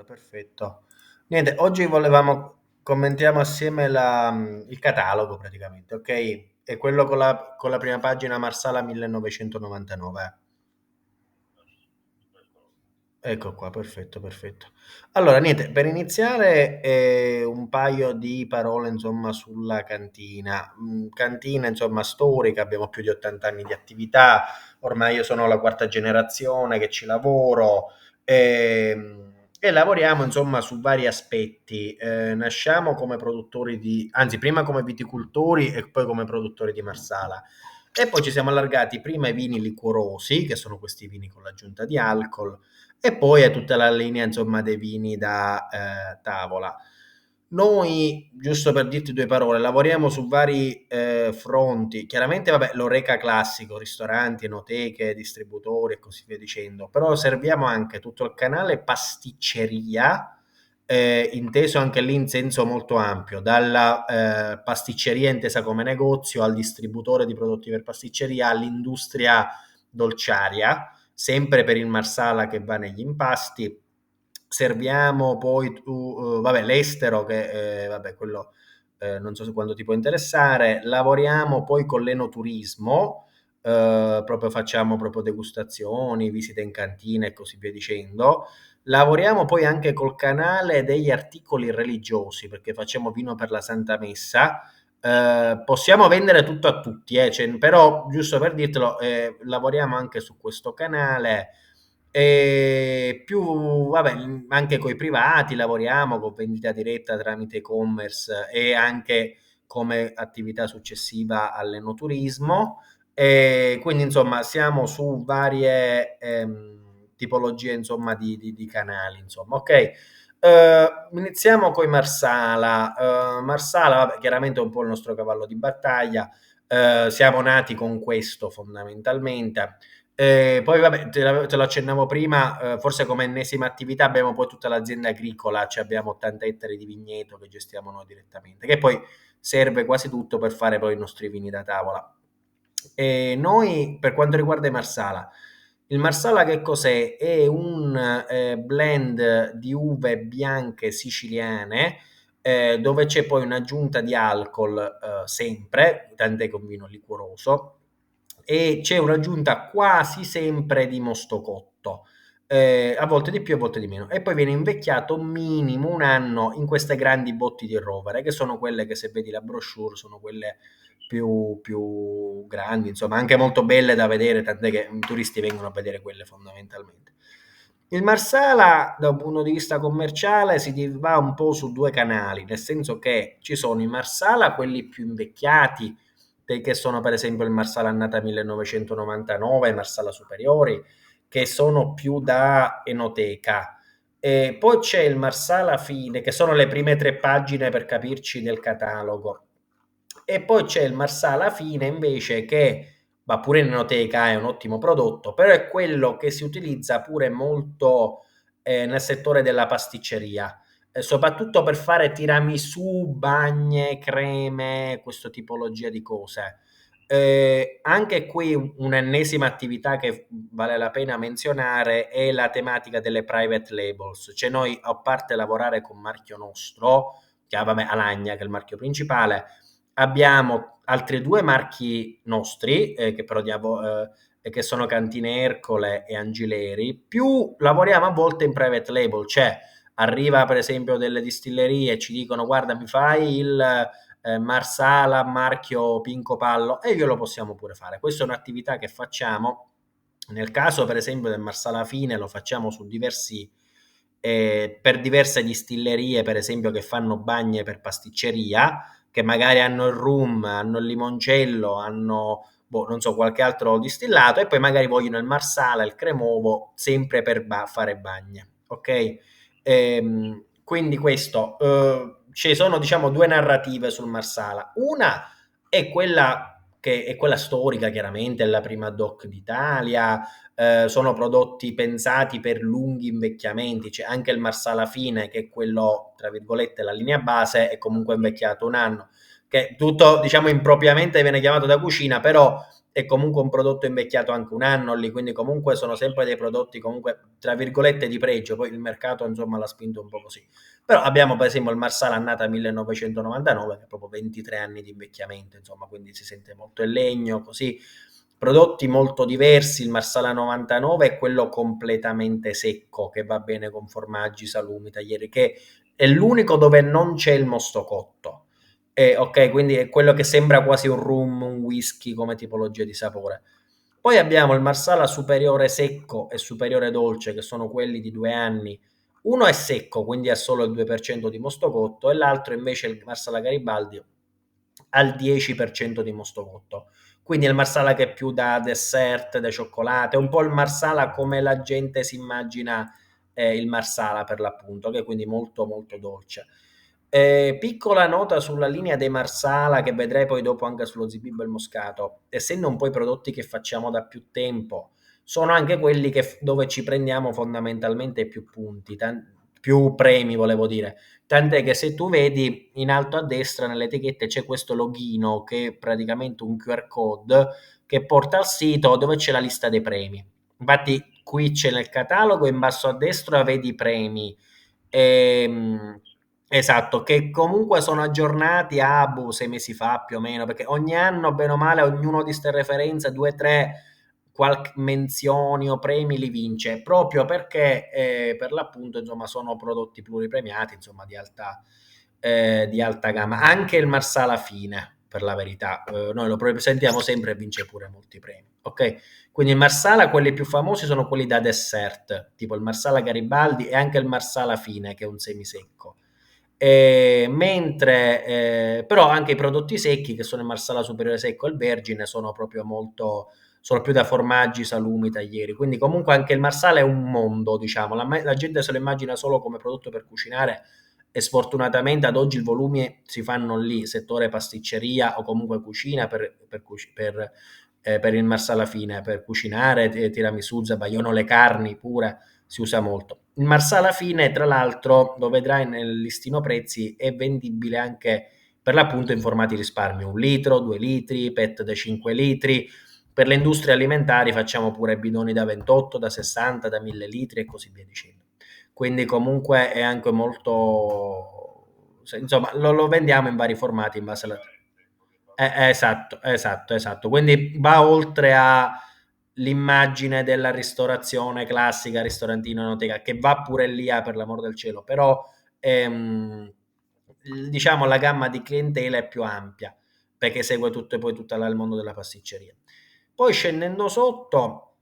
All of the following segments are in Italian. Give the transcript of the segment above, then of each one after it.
Allora, perfetto. Niente, oggi volevamo commentiamo assieme il catalogo praticamente, ok? È quello con la prima pagina Marsala 1999. Ecco qua, perfetto, perfetto. Allora, niente, per iniziare un paio di parole, insomma, sulla cantina. Cantina, insomma, storica, abbiamo più di 80 anni di attività, ormai io sono la quarta generazione che ci lavoro e lavoriamo, insomma, su vari aspetti. Nasciamo come produttori anzi, prima come viticoltori e poi come produttori di Marsala. E poi ci siamo allargati prima ai vini liquorosi, che sono questi vini con l'aggiunta di alcol, e poi è tutta la linea, insomma, dei vini da tavola. Noi, giusto per dirti due parole, lavoriamo su vari fronti. Chiaramente, vabbè, l'Oreca classico, ristoranti, enoteche, distributori e così via dicendo, però serviamo anche tutto il canale pasticceria, inteso anche lì in senso molto ampio, dalla pasticceria intesa come negozio al distributore di prodotti per pasticceria all'industria dolciaria, sempre per il Marsala che va negli impasti. Serviamo poi vabbè, l'estero che vabbè, quello non so se quando ti può interessare. Lavoriamo poi con l'enoturismo, proprio facciamo proprio degustazioni, visite in cantina e così via dicendo. Lavoriamo poi anche col canale degli articoli religiosi perché facciamo vino per la Santa Messa. Possiamo vendere tutto a tutti, però giusto per dirtelo, lavoriamo anche su questo canale. E più, vabbè, anche con i privati lavoriamo con vendita diretta tramite e-commerce e anche come attività successiva all'enoturismo. E quindi, insomma, siamo su varie tipologie, insomma, di canali, insomma, ok? Iniziamo con i Marsala. Marsala, vabbè, chiaramente è un po' il nostro cavallo di battaglia. Siamo nati con questo fondamentalmente. Poi vabbè, te lo accennavo prima, forse come ennesima attività abbiamo poi tutta l'azienda agricola, cioè abbiamo 80 ettari di vigneto che gestiamo noi direttamente, che poi serve quasi tutto per fare poi i nostri vini da tavola. E noi, per quanto riguarda il Marsala che cos'è? È un blend di uve bianche siciliane, dove c'è poi un'aggiunta di alcol sempre, tant'è che è un vino liquoroso, e c'è un'aggiunta quasi sempre di mosto cotto, a volte di più, a volte di meno, e poi viene invecchiato minimo un anno in queste grandi botti di rovere, che sono quelle che se vedi la brochure sono quelle più grandi, insomma, anche molto belle da vedere, tant'è che i turisti vengono a vedere quelle fondamentalmente. Il Marsala, da un punto di vista commerciale, si va un po' su due canali, nel senso che ci sono i Marsala, quelli più invecchiati, che sono per esempio il Marsala annata 1999, i Marsala superiori, che sono più da enoteca. E poi c'è il Marsala fine, che sono le prime tre pagine per capirci del catalogo. E poi c'è il Marsala fine invece che va pure in enoteca, è un ottimo prodotto, però è quello che si utilizza pure molto nel settore della pasticceria, soprattutto per fare tiramisù, bagne, creme, questa tipologia di cose. Anche qui un'ennesima attività che vale la pena menzionare è la tematica delle private labels, cioè noi a parte lavorare con marchio nostro, che ha vabbè, Alagna che è il marchio principale, abbiamo altri due marchi nostri, che però che sono Cantine Ercole e Angileri, più lavoriamo a volte in private label, cioè arriva per esempio delle distillerie e ci dicono guarda mi fai il Marsala marchio Pinco Pallo e glielo possiamo pure fare. Questa è un'attività che facciamo. Nel caso per esempio del Marsala Fine lo facciamo su per diverse distillerie per esempio che fanno bagne per pasticceria, che magari hanno il rum, hanno il limoncello, hanno boh, non so, qualche altro distillato e poi magari vogliono il Marsala, il cremovo, sempre per fare bagne, ok? Quindi questo, ci sono diciamo due narrative sul Marsala. Una è quella che è quella storica, chiaramente, è la prima DOC d'Italia, sono prodotti pensati per lunghi invecchiamenti, cioè anche il Marsala Fine, che è quello, tra virgolette, la linea base, è comunque invecchiato un anno, che tutto, diciamo, impropriamente viene chiamato da cucina, però è comunque un prodotto invecchiato anche un anno lì, quindi comunque sono sempre dei prodotti comunque, tra virgolette, di pregio, poi il mercato insomma l'ha spinto un po' così. Però abbiamo per esempio il Marsala annata 1999, che è proprio 23 anni di invecchiamento, insomma, quindi si sente molto il legno, così. Prodotti molto diversi, il Marsala 99 è quello completamente secco, che va bene con formaggi, salumi, taglieri, che è l'unico dove non c'è il mosto cotto. Ok, quindi è quello che sembra quasi un rum, un whisky come tipologia di sapore. Poi abbiamo il Marsala superiore secco e superiore dolce, che sono quelli di 2 anni. Uno è secco, quindi ha solo il 2% di mosto cotto, e l'altro invece, il Marsala Garibaldi, al 10% di mosto cotto. Quindi è il Marsala che è più da dessert, da cioccolate, un po' il Marsala come la gente si immagina il Marsala per l'appunto, che è quindi molto molto dolce. Piccola nota sulla linea dei Marsala, che vedrei poi dopo anche sullo Zibibbo e il Moscato, essendo un po' i prodotti che facciamo da più tempo, sono anche quelli dove ci prendiamo fondamentalmente più punti, più premi volevo dire. Tant'è che se tu vedi in alto a destra nelle etichette c'è questo loghino che è praticamente un QR code che porta al sito dove c'è la lista dei premi. Infatti qui c'è nel catalogo, in basso a destra vedi i premi. Ehm, esatto, che comunque sono aggiornati a 6 mesi fa più o meno, perché ogni anno, bene o male, ognuno di ste referenze, due, tre, qualche menzioni o premi li vince, proprio perché per l'appunto insomma sono prodotti pluripremiati, insomma di alta gamma. Anche il Marsala Fine, per la verità, noi lo presentiamo sempre e vince pure molti premi. Ok? Quindi il Marsala, quelli più famosi sono quelli da dessert, tipo il Marsala Garibaldi e anche il Marsala Fine, che è un semisecco. Mentre però anche i prodotti secchi, che sono il Marsala Superiore Secco e il Vergine, sono proprio molto, sono più da formaggi, salumi, taglieri. Quindi comunque anche il Marsala è un mondo, diciamo. La gente se lo immagina solo come prodotto per cucinare, e sfortunatamente ad oggi i volumi si fanno lì, settore pasticceria o comunque cucina per il Marsala Fine, per cucinare, tiramisù, zabaione, le carni pure, si usa molto. Il Marsala Fine, tra l'altro, lo vedrai nel listino prezzi, è vendibile anche per l'appunto in formati risparmio, 1 litro, 2 litri, PET da 5 litri. Per le industrie alimentari facciamo pure bidoni da 28, da 60, da 1000 litri e così via dicendo. Quindi comunque è anche molto, insomma, lo vendiamo in vari formati in base alla. Esatto, esatto, esatto. Quindi va oltre all'immagine della ristorazione classica, ristorantino, enoteca, che va pure lì, per l'amor del cielo, però ehm, diciamo la gamma di clientela è più ampia, perché segue tutto e poi tutto il mondo della pasticceria. Poi scendendo sotto,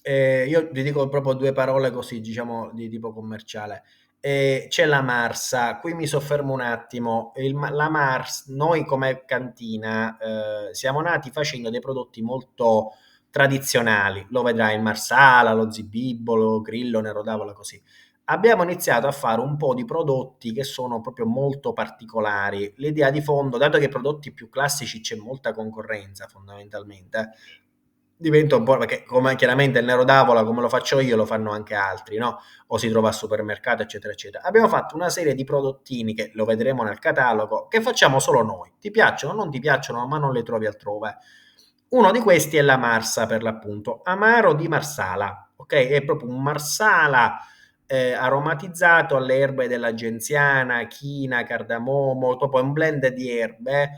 io vi dico proprio due parole così, diciamo, di tipo commerciale. C'è la Marsa, qui mi soffermo un attimo. La Mars, noi come cantina siamo nati facendo dei prodotti molto tradizionali, lo vedrai il Marsala, lo Zibibbo, lo Grillo, Nero d'Avola, così. Abbiamo iniziato a fare un po' di prodotti che sono proprio molto particolari. L'idea di fondo, dato che i prodotti più classici c'è molta concorrenza fondamentalmente, diventa un po' perché come chiaramente il Nero d'Avola, come lo faccio io, lo fanno anche altri, no? O si trova al supermercato, eccetera, eccetera. Abbiamo fatto una serie di prodottini che lo vedremo nel catalogo, che facciamo solo noi. Ti piacciono o non ti piacciono, ma non le trovi altrove. Uno di questi è la Marsa, per l'appunto, Amaro di Marsala, ok? È proprio un Marsala aromatizzato alle erbe della genziana, china, cardamomo, proprio un blend di erbe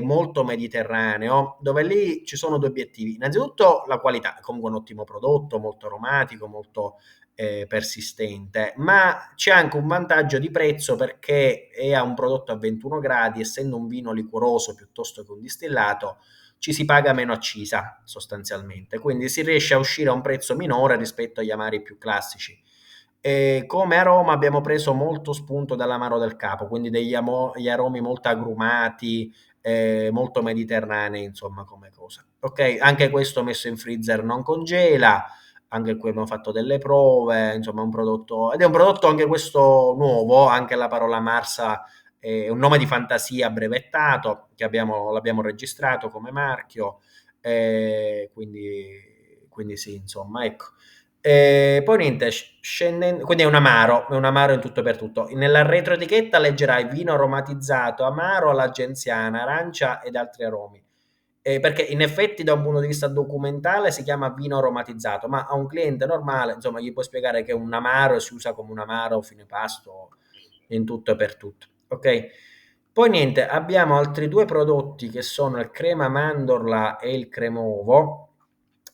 molto mediterraneo, dove lì ci sono due obiettivi. Innanzitutto la qualità, comunque un ottimo prodotto, molto aromatico, molto persistente, ma c'è anche un vantaggio di prezzo perché è a un prodotto a 21 gradi, essendo un vino liquoroso piuttosto che un distillato, ci si paga meno accisa sostanzialmente, quindi si riesce a uscire a un prezzo minore rispetto agli amari più classici. E come aroma abbiamo preso molto spunto dall'amaro del capo, quindi gli aromi molto agrumati, molto mediterranei, insomma, come cosa. Ok, anche questo messo in freezer non congela, anche qui abbiamo fatto delle prove, insomma, un prodotto, ed è un prodotto anche questo nuovo, anche la parola Marsa è un nome di fantasia brevettato, l'abbiamo registrato come marchio, quindi sì, insomma, ecco. Poi niente, quindi è un amaro in tutto e per tutto. Nella retroetichetta leggerai vino aromatizzato, amaro alla genziana, arancia ed altri aromi. perché in effetti da un punto di vista documentale si chiama vino aromatizzato, ma a un cliente normale, insomma, gli puoi spiegare che è un amaro e si usa come un amaro fine pasto in tutto e per tutto, ok? Poi niente, abbiamo altri due prodotti che sono il crema mandorla e il cremovo,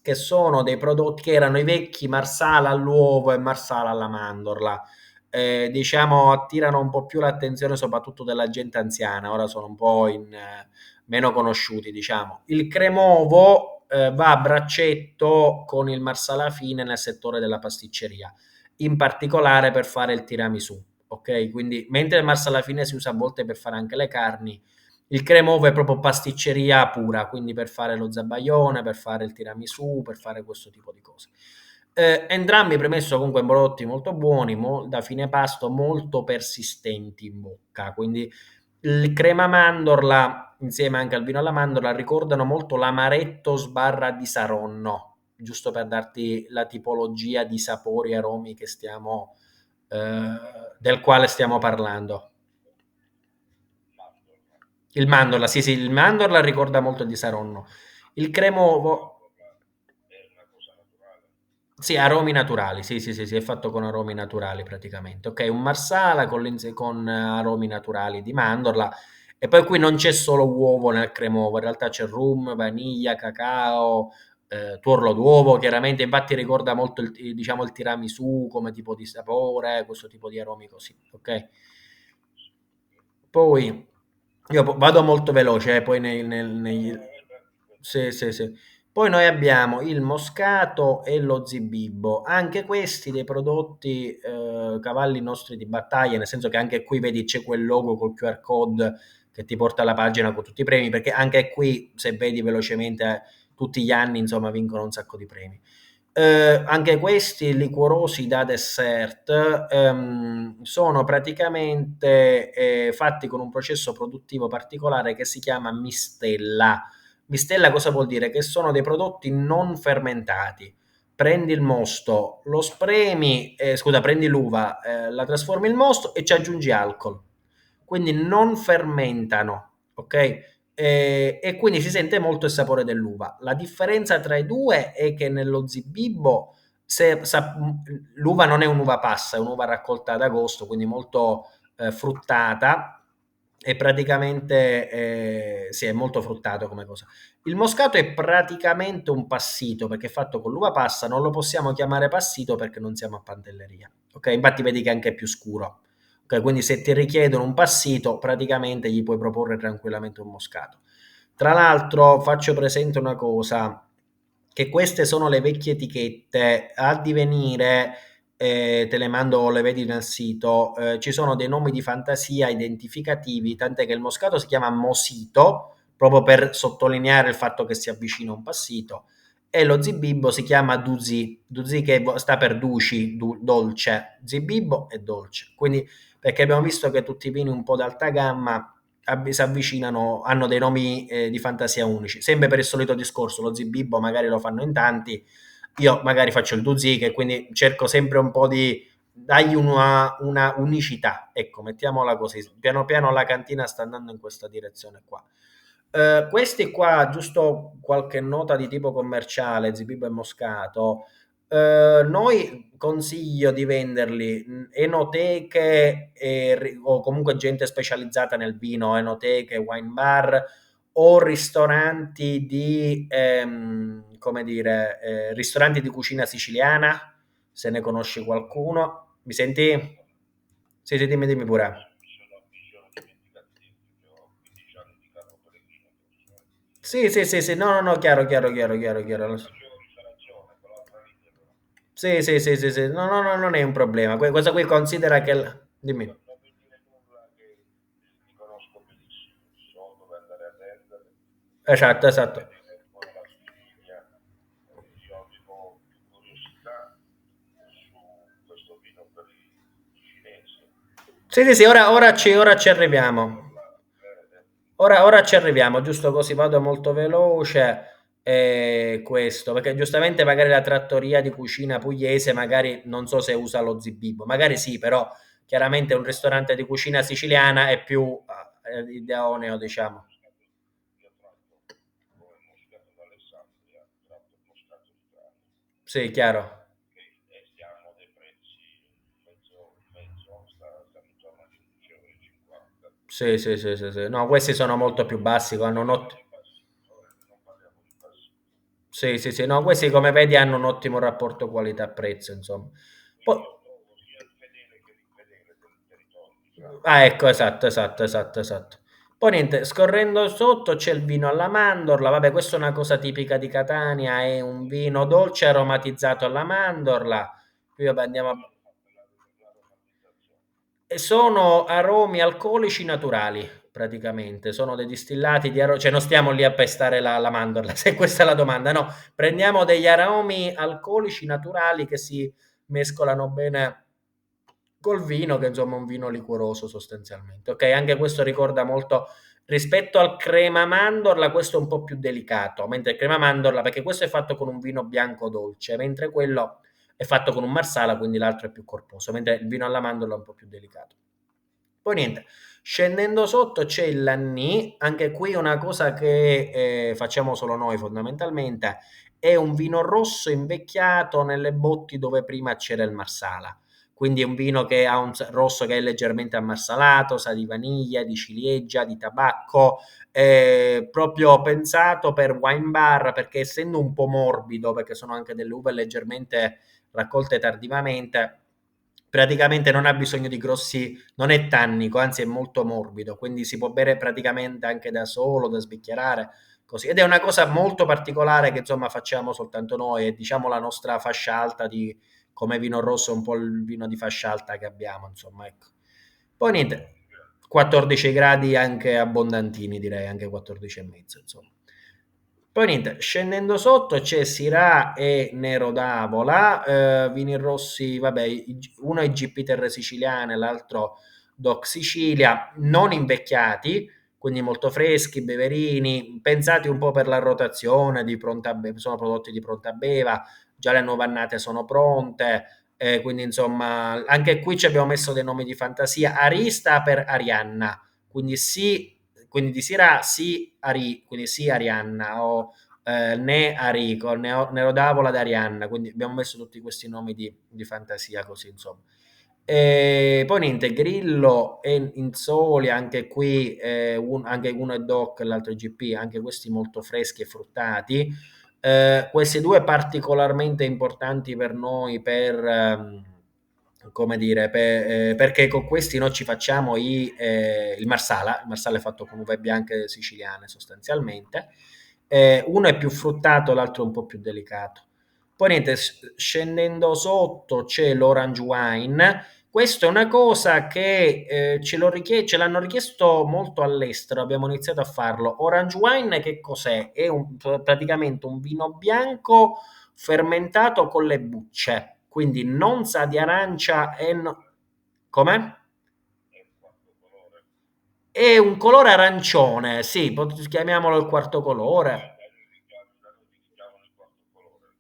che sono dei prodotti che erano i vecchi marsala all'uovo e marsala alla mandorla. Diciamo attirano un po' più l'attenzione soprattutto della gente anziana, ora sono un po' meno conosciuti, diciamo. Il cremovo va a braccetto con il marsala fine nel settore della pasticceria, in particolare per fare il tiramisù, ok? Quindi mentre il marsala fine si usa a volte per fare anche le carni, il cremovo è proprio pasticceria pura, quindi per fare lo zabaione, per fare il tiramisù, per fare questo tipo di cose. Entrambi premesso comunque prodotti molto buoni, da fine pasto molto persistenti in bocca, quindi il crema mandorla insieme anche al vino alla mandorla ricordano molto l'amaretto sbarra di Saronno, giusto per darti la tipologia di sapori e aromi che eh, del quale stiamo parlando. Il mandorla, sì, sì, il mandorla ricorda molto di Saronno. Il cremovo, sì, aromi naturali, sì, sì, sì, sì, è fatto con aromi naturali praticamente. Ok, un marsala con aromi naturali di mandorla. E poi qui non c'è solo uovo nel cremovo, in realtà c'è rum, vaniglia, cacao, tuorlo d'uovo, chiaramente, infatti ricorda molto diciamo, il tiramisù come tipo di sapore, questo tipo di aromi così, ok? Poi io vado molto veloce, poi negli... Sì, sì, sì. Poi noi abbiamo il moscato e lo zibibbo, anche questi dei prodotti cavalli nostri di battaglia, nel senso che anche qui vedi c'è quel logo col QR code che ti porta alla pagina con tutti i premi, perché anche qui se vedi velocemente tutti gli anni insomma vincono un sacco di premi. Anche questi liquorosi da dessert sono praticamente fatti con un processo produttivo particolare che si chiama mistella. Mistella cosa vuol dire? Che sono dei prodotti non fermentati. Prendi il mosto, lo spremi, scusa, prendi l'uva, la trasformi in mosto e ci aggiungi alcol. Quindi non fermentano, ok? E quindi si sente molto il sapore dell'uva. La differenza tra i due è che nello zibibbo l'uva non è un'uva passa, è un'uva raccolta ad agosto, quindi molto fruttata e praticamente sì, è molto fruttato come cosa. Il moscato è praticamente un passito perché è fatto con l'uva passa, non lo possiamo chiamare passito perché non siamo a pantelleria. Ok, infatti vedi che è anche più scuro. Ok, quindi se ti richiedono un passito, praticamente gli puoi proporre tranquillamente un moscato. Tra l'altro faccio presente una cosa, che queste sono le vecchie etichette, a divenire, te le mando, le vedi nel sito, ci sono dei nomi di fantasia identificativi, tant'è che il moscato si chiama Mosito, proprio per sottolineare il fatto che si avvicina a un passito, e lo zibibbo si chiama Duzi, Duzi che sta per Duci, dolce, zibibbo è dolce, quindi perché abbiamo visto che tutti i vini un po' d'alta gamma si avvicinano, hanno dei nomi di fantasia unici. Sempre per il solito discorso, lo zibibbo magari lo fanno in tanti, io magari faccio il Duzi, che quindi cerco sempre un po' di dargli una unicità. Ecco, mettiamola così. Piano piano la cantina sta andando in questa direzione qua. Questi qua, giusto qualche nota di tipo commerciale, Zibibbo e Moscato, noi consiglio di venderli enoteche o comunque gente specializzata nel vino, enoteche, wine bar o ristoranti come dire, ristoranti di cucina siciliana, se ne conosci qualcuno. Mi senti? Sì, sì, dimmi pure. Sì, sì, sì, sì, no, no, no, chiaro, chiaro, chiaro, chiaro, chiaro. Sì, sì, sì, sì, sì. No, no, no, non è un problema. Cosa qui considera che... Dimmi. Esatto, esatto. Sì, sì, sì, ora ci arriviamo. Ora ci arriviamo, giusto così vado molto veloce. Questo, perché giustamente magari la trattoria di cucina pugliese, magari non so se usa lo zibibbo, magari sì, però chiaramente un ristorante di cucina siciliana è più ideoneo, diciamo. Sì, chiaro. Sì, sì, sì, sì, sì. No, questi sono molto più bassi, hanno un sì, sì, sì, no, questi come vedi hanno un ottimo rapporto qualità-prezzo, insomma. Poi, ah, ecco, esatto, esatto, esatto, esatto. Poi niente, scorrendo sotto c'è il vino alla mandorla, vabbè, questa è una cosa tipica di Catania, è un vino dolce aromatizzato alla mandorla. Qui vabbè, andiamo a... E sono aromi alcolici naturali, praticamente, sono dei distillati di aromi, cioè non stiamo lì a pestare la mandorla, se questa è la domanda, no, prendiamo degli aromi alcolici naturali che si mescolano bene col vino, che insomma è un vino liquoroso sostanzialmente. Ok, anche questo ricorda molto rispetto al crema mandorla, questo è un po' più delicato, mentre il crema mandorla, perché questo è fatto con un vino bianco dolce, mentre quello è fatto con un marsala, quindi l'altro è più corposo, mentre il vino alla mandorla è un po' più delicato. Poi niente, scendendo sotto c'è il Lannì, anche qui una cosa che facciamo solo noi fondamentalmente, è un vino rosso invecchiato nelle botti dove prima c'era il marsala. Quindi è un vino che ha un rosso che è leggermente ammarsalato, sa di vaniglia, di ciliegia, di tabacco, proprio pensato per wine bar perché essendo un po' morbido, perché sono anche delle uve leggermente raccolte tardivamente, praticamente non ha bisogno di grossi, non è tannico, anzi è molto morbido, quindi si può bere praticamente anche da solo, da sbicchierare, così. Ed è una cosa molto particolare che insomma facciamo soltanto noi, è diciamo la nostra fascia alta di come vino rosso, è un po' il vino di fascia alta che abbiamo, insomma, ecco. Poi niente, 14 gradi anche abbondantini, direi, anche 14 e mezzo, insomma. Poi niente, scendendo sotto c'è Syrah e Nero d'Avola, vini rossi, vabbè, uno è GP Terre Siciliane, l'altro Doc Sicilia, non invecchiati, quindi molto freschi, beverini, pensati un po' per la rotazione, di pronta sono prodotti di pronta beva, già le nuove annate sono pronte, quindi insomma anche qui ci abbiamo messo dei nomi di fantasia. Arista per Arianna, quindi sì, quindi di Syrah sì, quindi sì Arianna, o né Arico, né Rodavola da Arianna, quindi abbiamo messo tutti questi nomi di fantasia così insomma. E poi niente, Grillo e Insoli, anche qui anche uno è DOC, l'altro è GP, anche questi molto freschi e fruttati. Questi due particolarmente importanti per noi come dire, perché con questi noi ci facciamo il marsala è fatto con uve bianche siciliane sostanzialmente, uno è più fruttato, l'altro è un po' più delicato. Poi niente, scendendo sotto c'è l'orange wine, questa è una cosa che ce l'hanno richiesto molto all'estero, abbiamo iniziato a farlo. Orange wine che cos'è? È praticamente un vino bianco fermentato con le bucce, quindi non sa di arancia e... Come? È un colore arancione, sì, chiamiamolo il quarto colore.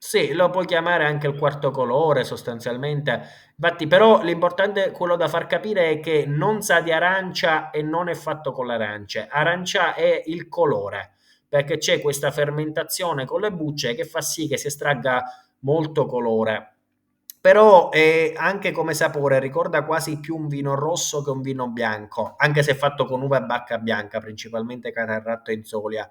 Sì, lo puoi chiamare anche il quarto colore sostanzialmente. Infatti, però l'importante quello da far capire è che non sa di arancia e non è fatto con l'arancia. Arancia è il colore, perché c'è questa fermentazione con le bucce che fa sì che si estragga molto colore. Però anche come sapore ricorda quasi più un vino rosso che un vino bianco, anche se fatto con uva e bacca bianca, principalmente Catarratto e Inzolia,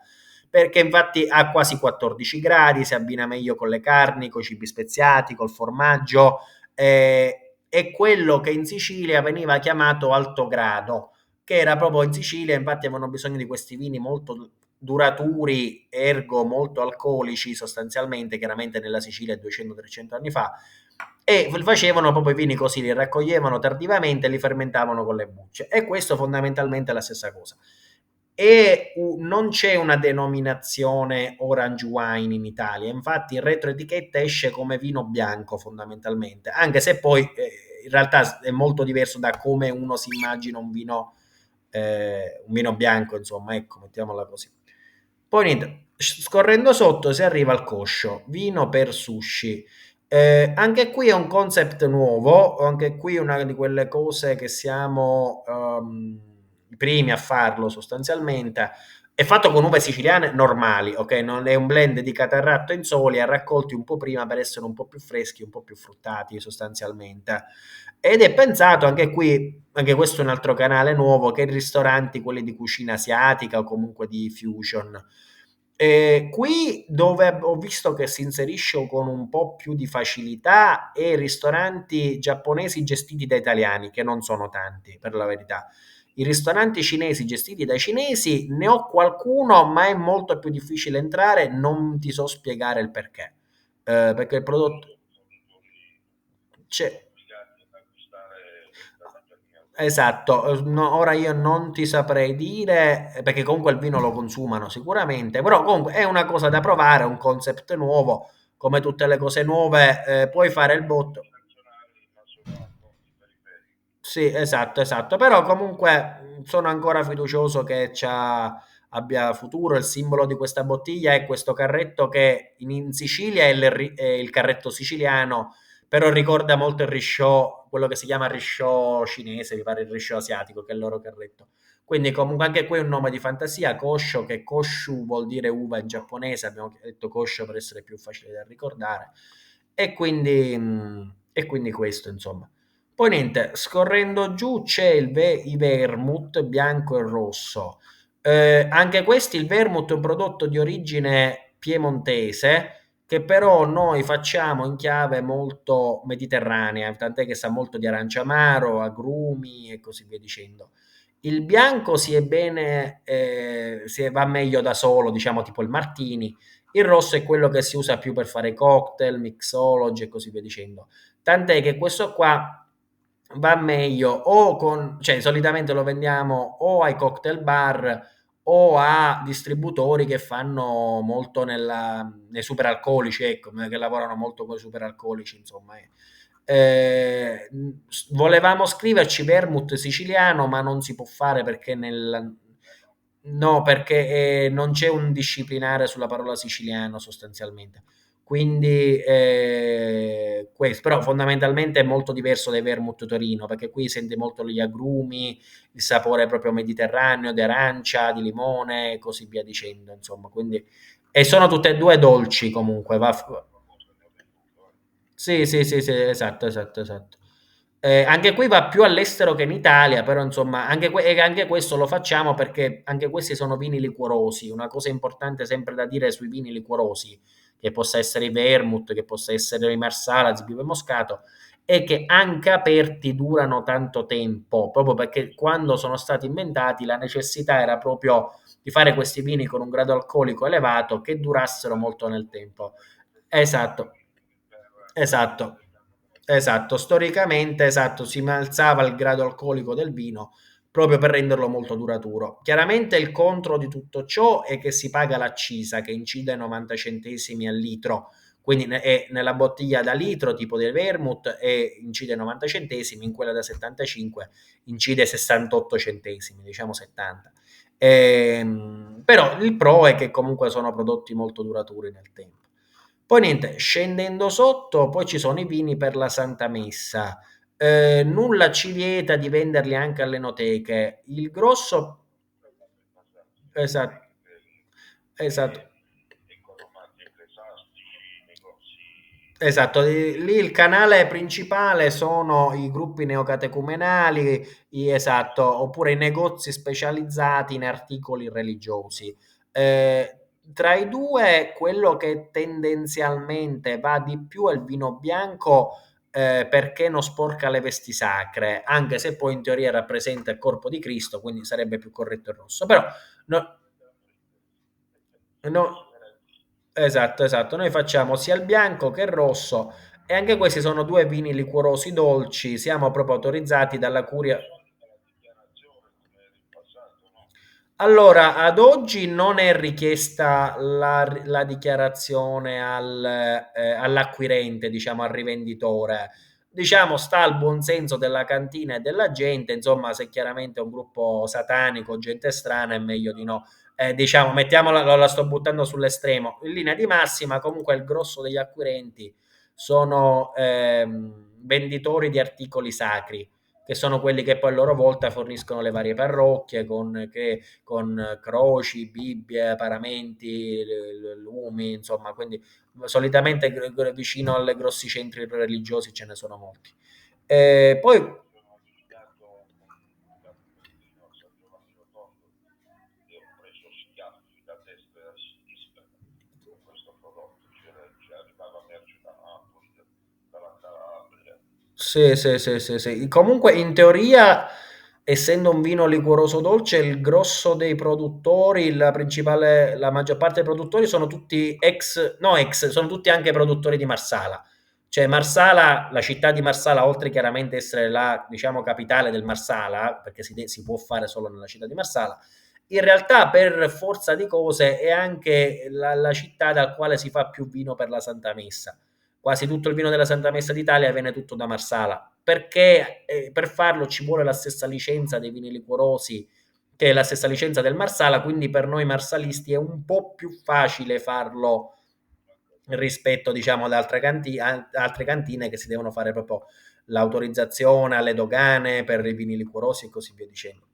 perché infatti ha quasi 14 gradi, si abbina meglio con le carni, con i cibi speziati, col formaggio, è quello che in Sicilia veniva chiamato alto grado, che era proprio in Sicilia, infatti avevano bisogno di questi vini molto duraturi, ergo molto alcolici sostanzialmente, chiaramente nella Sicilia 200-300 anni fa, e facevano proprio i vini così, li raccoglievano tardivamente e li fermentavano con le bucce. E questo fondamentalmente è la stessa cosa. E non c'è una denominazione orange wine in Italia, infatti in retroetichetta esce come vino bianco fondamentalmente, anche se poi in realtà è molto diverso da come uno si immagina un vino bianco, insomma, ecco, mettiamola così. Poi niente, scorrendo sotto si arriva al coscio, vino per sushi. Anche qui è un concept nuovo, anche qui è una di quelle cose che siamo i primi a farlo sostanzialmente. È fatto con uve siciliane normali, ok? Non è un blend di Catarratto e Inzolia raccolti un po' prima per essere un po' più freschi, un po' più fruttati sostanzialmente. Ed è pensato anche qui, anche questo è un altro canale nuovo, che i ristoranti, quelli di cucina asiatica o comunque di fusion. Qui dove ho visto che si inserisce con un po' più di facilità è ristoranti giapponesi gestiti da italiani, che non sono tanti, per la verità. I ristoranti cinesi gestiti dai cinesi ne ho qualcuno, ma è molto più difficile entrare, non ti so spiegare il perché. Perché il prodotto c'è. Esatto, no, ora io non ti saprei dire, perché comunque il vino lo consumano sicuramente, però comunque è una cosa da provare, un concept nuovo, come tutte le cose nuove, puoi fare il botto. Sì, esatto, esatto. Però comunque sono ancora fiducioso che abbia futuro. Il simbolo di questa bottiglia è questo carretto che in Sicilia è il carretto siciliano, però ricorda molto il risciò, quello che si chiama risciò cinese, mi pare il risciò asiatico, che è il loro carretto. Quindi comunque anche qui è un nome di fantasia, Kosho, che Koshu vuol dire uva in giapponese, abbiamo detto Kosho per essere più facile da ricordare. E quindi questo, insomma. Poi niente, scorrendo giù c'è i vermouth bianco e rosso. Anche questi, il vermouth è un prodotto di origine piemontese che però noi facciamo in chiave molto mediterranea, tant'è che sa molto di arancia amaro, agrumi e così via dicendo. Il bianco va meglio da solo, diciamo tipo il martini. Il rosso è quello che si usa più per fare cocktail, mixology e così via dicendo. Tant'è che questo qua va meglio cioè solitamente lo vendiamo o ai cocktail bar o a distributori che fanno molto nei superalcolici, ecco, che lavorano molto con i superalcolici, insomma. Volevamo scriverci vermouth siciliano, ma non si può fare perché no, perché non c'è un disciplinare sulla parola siciliano sostanzialmente. Quindi questo, però fondamentalmente è molto diverso dai vermouth Torino, perché qui sente molto gli agrumi, il sapore proprio mediterraneo, di arancia, di limone e così via dicendo, insomma. Quindi, e sono tutte e due dolci comunque. Sì, sì, sì, sì, esatto, esatto, esatto. Anche qui va più all'estero che in Italia, però insomma, e anche questo lo facciamo perché anche questi sono vini liquorosi. Una cosa importante sempre da dire sui vini liquorosi, che possa essere i vermouth, che possa essere i marsala, zibibbe e moscato, è che anche aperti durano tanto tempo, proprio perché quando sono stati inventati la necessità era proprio di fare questi vini con un grado alcolico elevato che durassero molto nel tempo. Esatto, esatto, esatto. Storicamente, esatto, si alzava il grado alcolico del vino proprio per renderlo molto duraturo. Chiaramente il contro di tutto ciò è che si paga l'accisa che incide 90 centesimi al litro, quindi è nella bottiglia da litro tipo del vermouth e incide 90 centesimi, in quella da 75 incide 68 centesimi, diciamo 70. Però il pro è che comunque sono prodotti molto duraturi nel tempo. Poi niente, scendendo sotto, poi ci sono i vini per la Santa Messa. Nulla ci vieta di venderli anche alle enoteche. Il grosso, esatto, esatto. Esatto, lì il canale principale sono i gruppi neocatecumenali, esatto, oppure i negozi specializzati in articoli religiosi. Tra i due, quello che tendenzialmente va di più è il vino bianco, perché non sporca le vesti sacre, anche se poi in teoria rappresenta il corpo di Cristo, quindi sarebbe più corretto il rosso. Però no, no, esatto, esatto. Noi facciamo sia il bianco che il rosso e anche questi sono due vini liquorosi dolci. Siamo proprio autorizzati dalla curia. Allora, ad oggi non è richiesta la dichiarazione all'acquirente, diciamo al rivenditore. Diciamo, sta al buon senso della cantina e della gente. Insomma, se chiaramente è un gruppo satanico, gente strana, è meglio di no. Diciamo, mettiamola, la sto buttando sull'estremo. In linea di massima, comunque, il grosso degli acquirenti sono venditori di articoli sacri. che sono quelli che poi a loro volta forniscono le varie parrocchie con croci, Bibbie, paramenti, lumi, insomma, quindi solitamente vicino alle grossi centri religiosi ce ne sono molti. Poi sì, sì, sì, sì, sì. Comunque, in teoria, essendo un vino liquoroso dolce, il grosso dei produttori, la maggior parte dei produttori sono tutti no ex, sono tutti anche produttori di Marsala. Cioè, Marsala, la città di Marsala, oltre chiaramente essere la, diciamo, capitale del Marsala, perché si può fare solo nella città di Marsala, in realtà per forza di cose è anche la città dal quale si fa più vino per la Santa Messa. Quasi tutto il vino della Santa Messa d'Italia viene tutto da Marsala, perché per farlo ci vuole la stessa licenza dei vini liquorosi che è la stessa licenza del Marsala, quindi per noi marsalisti è un po' più facile farlo rispetto diciamo ad altre cantine che si devono fare proprio l'autorizzazione alle dogane per i vini liquorosi e così via dicendo.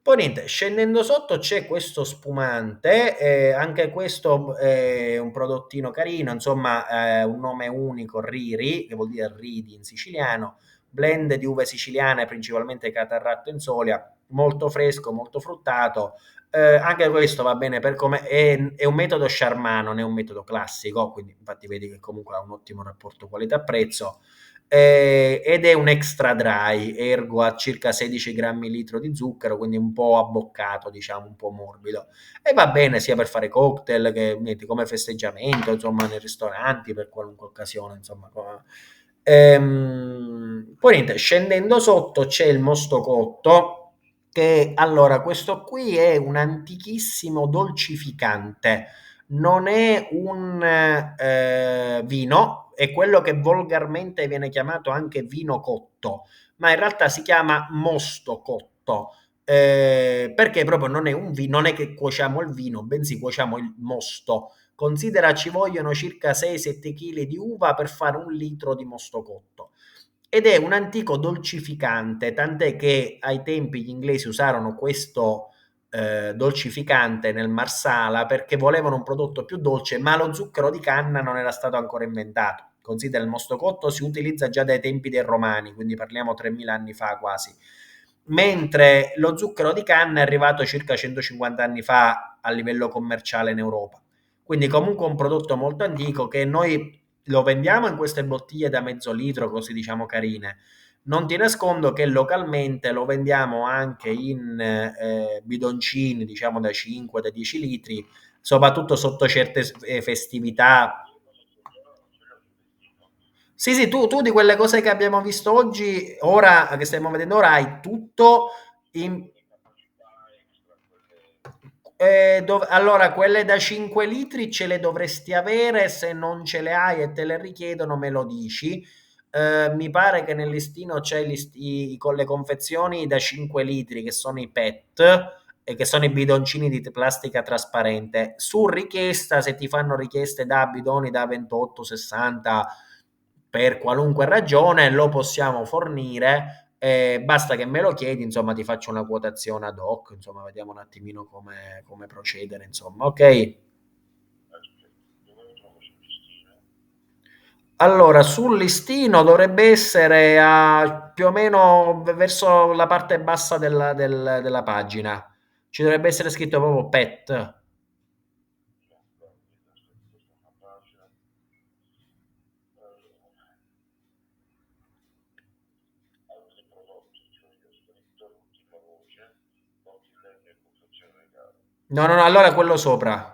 Poi niente, scendendo sotto c'è questo spumante, anche questo è un prodottino carino, insomma, un nome unico, Riri, che vuol dire Ridi in siciliano, blend di uve siciliane, principalmente Catarratto in Solia, molto fresco, molto fruttato. Anche questo va bene per come è un metodo Charmat, non è un metodo classico, quindi infatti vedi che comunque ha un ottimo rapporto qualità-prezzo ed è un extra dry, ergo ha circa 16 grammi litro di zucchero, quindi un po' abboccato, diciamo, un po' morbido. E va bene sia per fare cocktail che metti, come festeggiamento, insomma, nei ristoranti, per qualunque occasione, insomma. Poi niente, scendendo sotto c'è il mosto cotto, che allora questo qui è un antichissimo dolcificante, non è un vino, è quello che volgarmente viene chiamato anche vino cotto, ma in realtà si chiama mosto cotto. Perché proprio non è un vino, non è che cuociamo il vino, bensì cuociamo il mosto. Considera ci vogliono circa 6-7 kg di uva per fare un litro di mosto cotto. Ed è un antico dolcificante, tant'è che ai tempi gli inglesi usarono questo dolcificante nel Marsala perché volevano un prodotto più dolce, ma lo zucchero di canna non era stato ancora inventato. Considera il mosto cotto si utilizza già dai tempi dei Romani, quindi parliamo 3000 anni fa quasi. Mentre lo zucchero di canna è arrivato circa 150 anni fa a livello commerciale in Europa. Quindi comunque un prodotto molto antico che noi lo vendiamo in queste bottiglie da mezzo litro, così diciamo carine. Non ti nascondo che localmente lo vendiamo anche in bidoncini, diciamo da 5, da 10 litri, soprattutto sotto certe festività. Sì, sì, tu di quelle cose che abbiamo visto oggi, ora che stiamo vedendo ora, hai tutto in, allora, quelle da 5 litri ce le dovresti avere, se non ce le hai e te le richiedono me lo dici. Mi pare che nel listino c'è con le confezioni da 5 litri che sono i PET e che sono i bidoncini di plastica trasparente. Su richiesta, se ti fanno richieste da bidoni da 28-60 per qualunque ragione, lo possiamo fornire. Basta che me lo chiedi, insomma, ti faccio una quotazione ad hoc, insomma, vediamo un attimino come procedere, insomma, ok? Allora, sul listino dovrebbe essere più o meno verso la parte bassa della pagina. Ci dovrebbe essere scritto proprio PET. No, no, no, allora quello sopra.